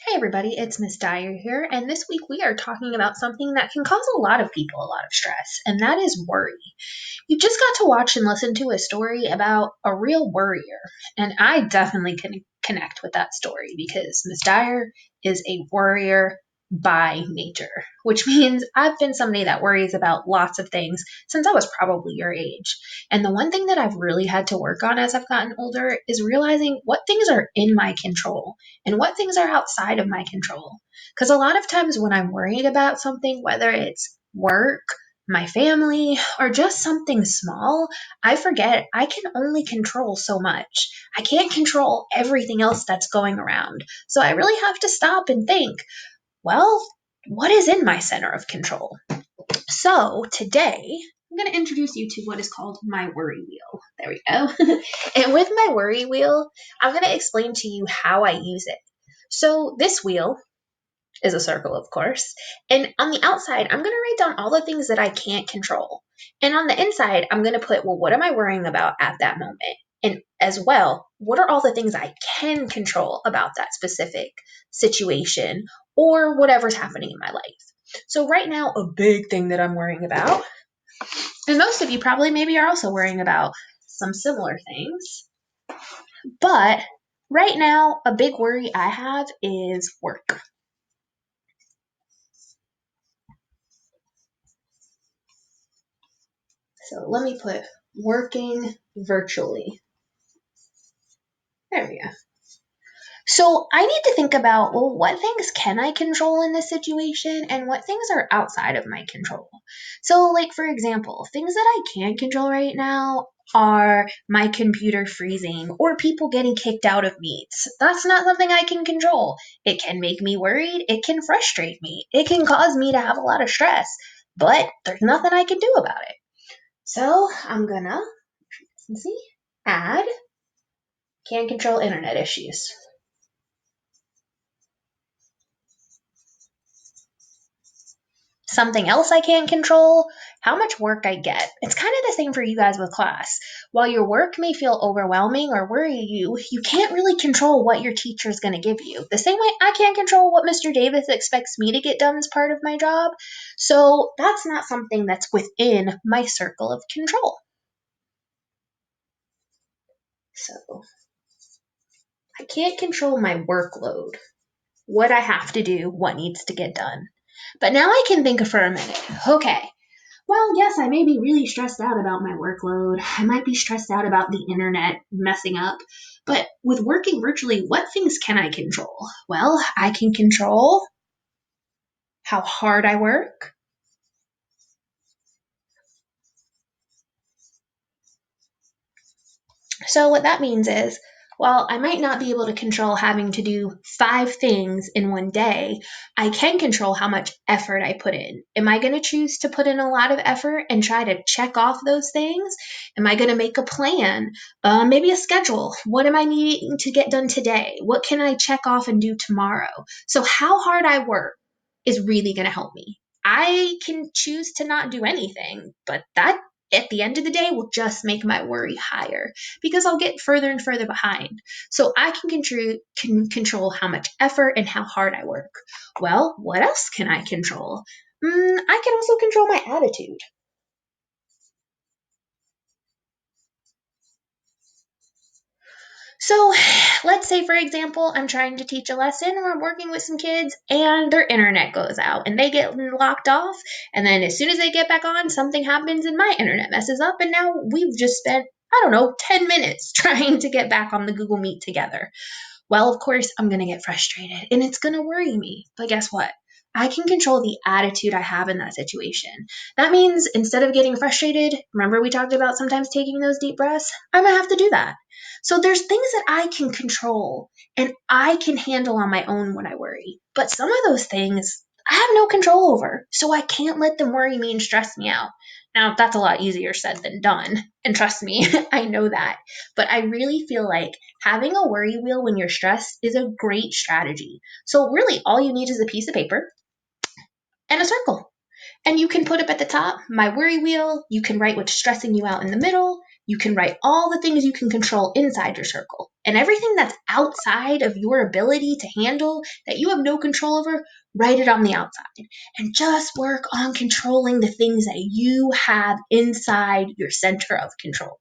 Hey everybody, it's Miss Dyer here, and this week we are talking about something that can cause a lot of people a lot of stress, and that is worry. You just got to watch and listen to a story about a real worrier, and I definitely can connect with that story because Miss Dyer is a worrier by nature, which means I've been somebody that worries about lots of things since I was probably your age. And the one thing that I've really had to work on as I've gotten older is realizing what things are in my control and what things are outside of my control. Because a lot of times when I'm worried about something, whether it's work, my family, or just something small, I forget I can only control so much. I can't control everything else that's going around. So I really have to stop and think, well, what is in my center of control? So today, I'm going to introduce you to what is called my worry wheel. There we go. And with my worry wheel, I'm going to explain to you how I use it. So this wheel is a circle, of course. And on the outside, I'm going to write down all the things that I can't control. And on the inside, I'm going to put, well, what am I worrying about at that moment? And as well, what are all the things I can control about that specific situation or whatever's happening in my life? So, right now, a big thing that I'm worrying about, and most of you probably maybe are also worrying about some similar things, but right now, a big worry I have is work. So let me put working virtually. There we go. So I need to think about, well, what things can I control in this situation and what things are outside of my control. So, like, for example, things that I can control right now are my computer freezing or people getting kicked out of meets. That's not something I can control. It can make me worried. It can frustrate me. It can cause me to have a lot of stress, but there's nothing I can do about it. So I'm gonna see, add, can control internet issues. Something else I can't control, how much work I get. It's kind of the same for you guys with class. While your work may feel overwhelming or worry you, you can't really control what your teacher is going to give you. The same way I can't control what Mr. Davis expects me to get done as part of my job. So that's not something that's within my circle of control. So I can't control my workload, what I have to do, what needs to get done. But now I can think for a minute. Okay, well, yes, I may be really stressed out about my workload. I might be stressed out about the internet messing up. But with working virtually, what things can I control? Well, I can control how hard I work. So what that means is, while I might not be able to control having to do 5 things in one day, I can control how much effort I put in. Am I going to choose to put in a lot of effort and try to check off those things? Am I going to make a plan? Maybe a schedule. What am I needing to get done today? What can I check off and do tomorrow? So how hard I work is really going to help me. I can choose to not do anything, but that at the end of the day will just make my worry higher because I'll get further and further behind. So I can control how much effort and how hard I work. Well, what else can I control? I can also control my attitude. So let's say, for example, I'm trying to teach a lesson or I'm working with some kids and their internet goes out and they get locked off. And then as soon as they get back on, something happens and my internet messes up. And now we've just spent, I don't know, 10 minutes trying to get back on the Google Meet together. Well, of course, I'm going to get frustrated and it's going to worry me. But guess what? I can control the attitude I have in that situation. That means instead of getting frustrated, remember we talked about sometimes taking those deep breaths? I'm going to have to do that. So there's things that I can control and I can handle on my own when I worry. But some of those things I have no control over. So I can't let them worry me and stress me out. Now, that's a lot easier said than done. And trust me, I know that. But I really feel like having a worry wheel when you're stressed is a great strategy. So, really, all you need is a piece of paper and a circle. And you can put up at the top my worry wheel. You can write what's stressing you out in the middle. You can write all the things you can control inside your circle. And everything that's outside of your ability to handle, that you have no control over, write it on the outside. And just work on controlling the things that you have inside your center of control.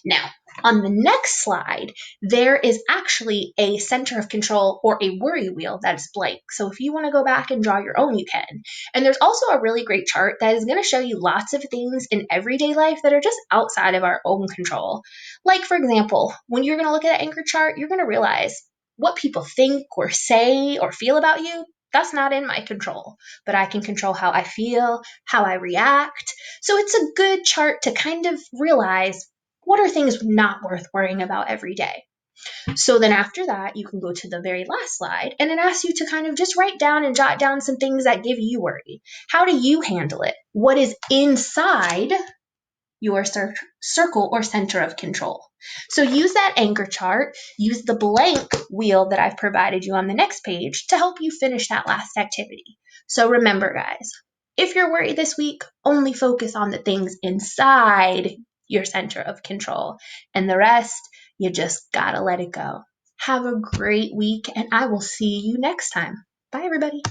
Now, on the next slide, there is actually a center of control or a worry wheel that is blank. So if you want to go back and draw your own, you can. And there's also a really great chart that is going to show you lots of things in everyday life that are just outside of our own control. Like, for example, when you're going to look at an anchor chart, you're going to realize what people think or say or feel about you. That's not in my control, but I can control how I feel, how I react. So it's a good chart to kind of realize what are things not worth worrying about every day. So then after that, you can go to the very last slide and it asks you to kind of just write down and jot down some things that give you worry. How do you handle it? What is inside your circle or center of control? So use that anchor chart, use the blank wheel that I've provided you on the next page to help you finish that last activity. So remember, guys, if you're worried this week, only focus on the things inside your center of control, and the rest, you just gotta let it go. Have a great week, and I will see you next time. Bye, everybody.